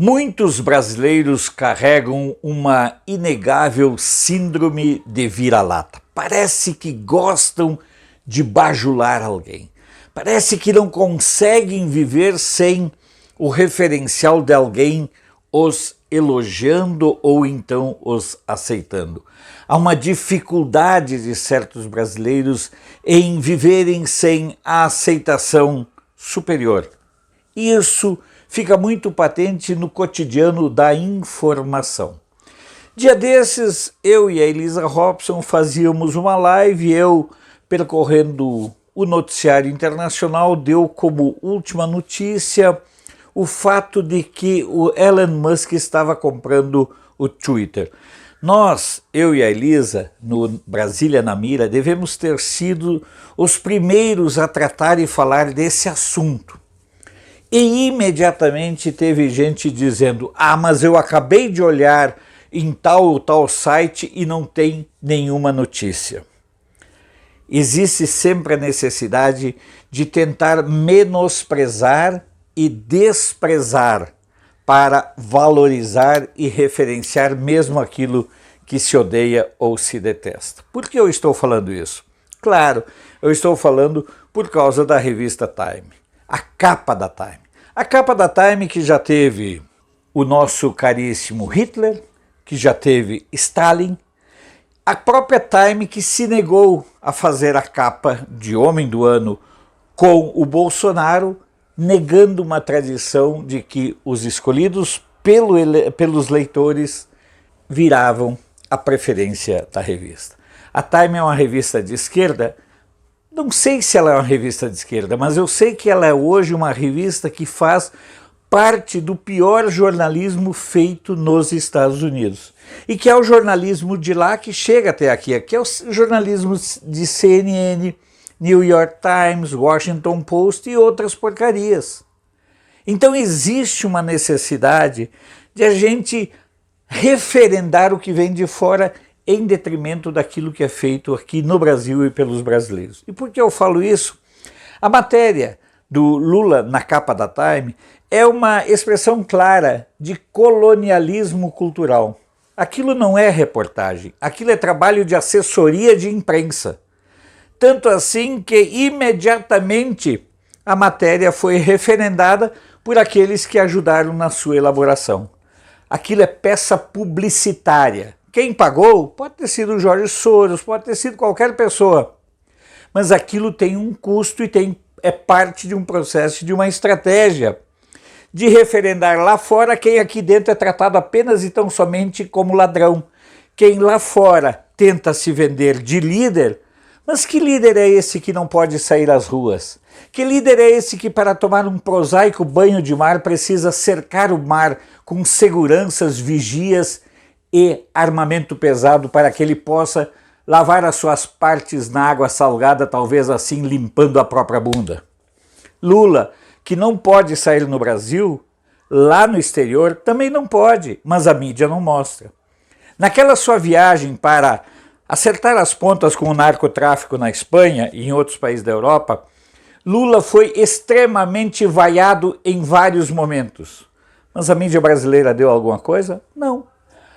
Muitos brasileiros carregam uma inegável síndrome de vira-lata. Parece que gostam de bajular alguém. Parece que não conseguem viver sem o referencial de alguém os elogiando ou então os aceitando. Há uma dificuldade de certos brasileiros em viverem sem a aceitação superior. Isso fica muito patente no cotidiano da informação. Dia desses, eu e a Elisa Robson fazíamos uma live, eu percorrendo o noticiário internacional, deu como última notícia o fato de que o Elon Musk estava comprando o Twitter. Nós, eu e a Elisa, no Brasília na Mira, devemos ter sido os primeiros a tratar e falar desse assunto. E imediatamente teve gente dizendo: ah, mas eu acabei de olhar em tal ou tal site e não tem nenhuma notícia. Existe sempre a necessidade de tentar menosprezar e desprezar para valorizar e referenciar mesmo aquilo que se odeia ou se detesta. Por que eu estou falando isso? Claro, eu estou falando por causa da revista Time. A capa da Time. A capa da Time que já teve o nosso caríssimo Hitler, que já teve Stalin, a própria Time que se negou a fazer a capa de Homem do Ano com o Bolsonaro, negando uma tradição de que os escolhidos pelos leitores viravam a preferência da revista. A Time é uma revista de esquerda. Não sei se ela é uma revista de esquerda, mas eu sei que ela é hoje uma revista que faz parte do pior jornalismo feito nos Estados Unidos. E que é o jornalismo de lá que chega até aqui, que é o jornalismo de CNN, New York Times, Washington Post e outras porcarias. Então existe uma necessidade de a gente referendar o que vem de fora em detrimento daquilo que é feito aqui no Brasil e pelos brasileiros. E por que eu falo isso? A matéria do Lula na capa da Time é uma expressão clara de colonialismo cultural. Aquilo não é reportagem, aquilo é trabalho de assessoria de imprensa. Tanto assim que imediatamente a matéria foi referendada por aqueles que ajudaram na sua elaboração. Aquilo é peça publicitária. Quem pagou pode ter sido o Jorge Soros, pode ter sido qualquer pessoa. Mas aquilo tem um custo e é parte de um processo, de uma estratégia de referendar lá fora quem aqui dentro é tratado apenas e tão somente como ladrão. Quem lá fora tenta se vender de líder, mas que líder é esse que não pode sair às ruas? Que líder é esse que para tomar um prosaico banho de mar precisa cercar o mar com seguranças, vigias e armamento pesado para que ele possa lavar as suas partes na água salgada, talvez assim limpando a própria bunda? Lula, que não pode sair no Brasil, lá no exterior também não pode, mas a mídia não mostra. Naquela sua viagem para acertar as pontas com o narcotráfico na Espanha e em outros países da Europa, Lula foi extremamente vaiado em vários momentos. Mas a mídia brasileira deu alguma coisa? Não.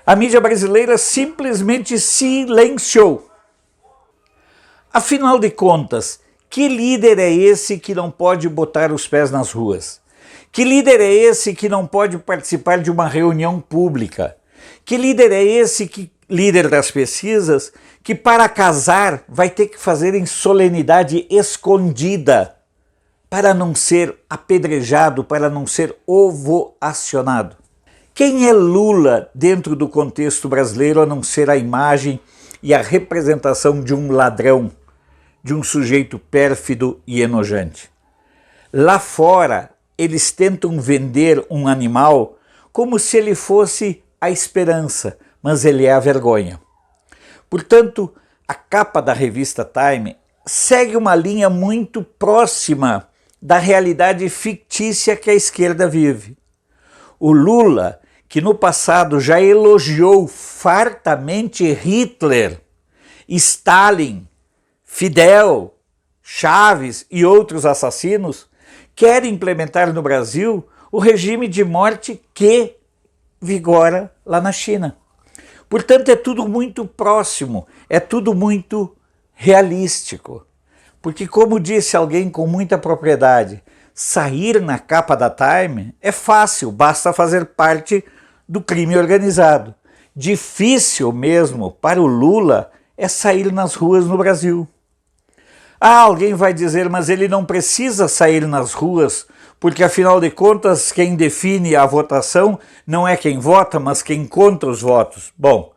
A mídia brasileira simplesmente silenciou. Afinal de contas, que líder é esse que não pode botar os pés nas ruas? Que líder é esse que não pode participar de uma reunião pública? Que líder é esse líder das pesquisas, que para casar vai ter que fazer em solenidade escondida, para não ser apedrejado, para não ser ovacionado? Quem é Lula dentro do contexto brasileiro a não ser a imagem e a representação de um ladrão, de um sujeito pérfido e enojante? Lá fora, eles tentam vender um animal como se ele fosse a esperança, mas ele é a vergonha. Portanto, a capa da revista Time segue uma linha muito próxima da realidade fictícia que a esquerda vive. O Lula, que no passado já elogiou fartamente Hitler, Stalin, Fidel, Chaves e outros assassinos, quer implementar no Brasil o regime de morte que vigora lá na China. Portanto, é tudo muito próximo, é tudo muito realístico. Porque, como disse alguém com muita propriedade, sair na capa da Time é fácil, basta fazer parte do crime organizado. Difícil mesmo para o Lula é sair nas ruas no Brasil. Ah, alguém vai dizer, mas ele não precisa sair nas ruas, porque afinal de contas quem define a votação não é quem vota, mas quem conta os votos. Bom,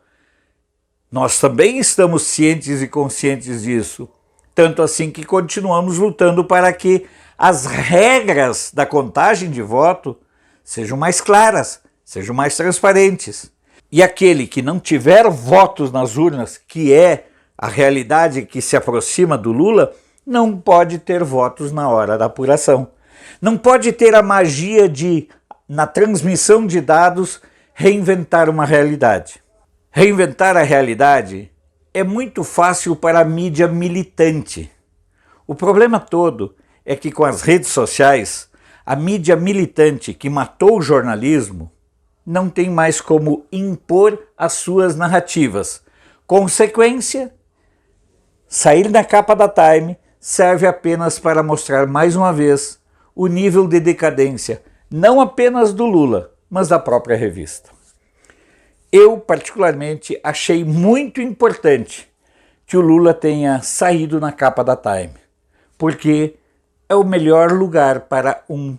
nós também estamos cientes e conscientes disso, tanto assim que continuamos lutando para que as regras da contagem de voto sejam mais claras, sejam mais transparentes. E aquele que não tiver votos nas urnas, que é a realidade que se aproxima do Lula, não pode ter votos na hora da apuração. Não pode ter a magia de, na transmissão de dados, reinventar uma realidade. Reinventar a realidade é muito fácil para a mídia militante. O problema todo é que com as redes sociais, a mídia militante que matou o jornalismo não tem mais como impor as suas narrativas. Consequência, sair na capa da Time serve apenas para mostrar mais uma vez o nível de decadência, não apenas do Lula, mas da própria revista. Eu, particularmente, achei muito importante que o Lula tenha saído na capa da Time, porque é o melhor lugar para um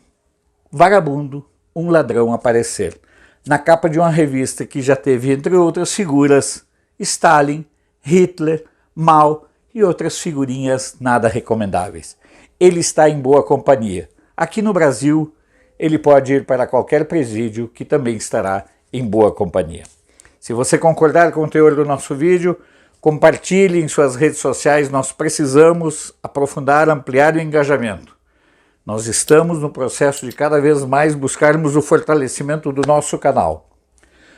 vagabundo, um ladrão aparecer. Na capa de uma revista que já teve, entre outras figuras, Stalin, Hitler, Mao e outras figurinhas nada recomendáveis. Ele está em boa companhia. Aqui no Brasil, ele pode ir para qualquer presídio que também estará em boa companhia. Se você concordar com o teor do nosso vídeo, compartilhe em suas redes sociais. Nós precisamos aprofundar, ampliar o engajamento. Nós estamos no processo de cada vez mais buscarmos o fortalecimento do nosso canal.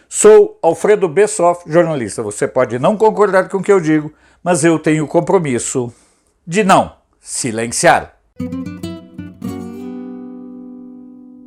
Sou Alfredo Bessoff, jornalista. Você pode não concordar com o que eu digo, mas eu tenho o compromisso de não silenciar.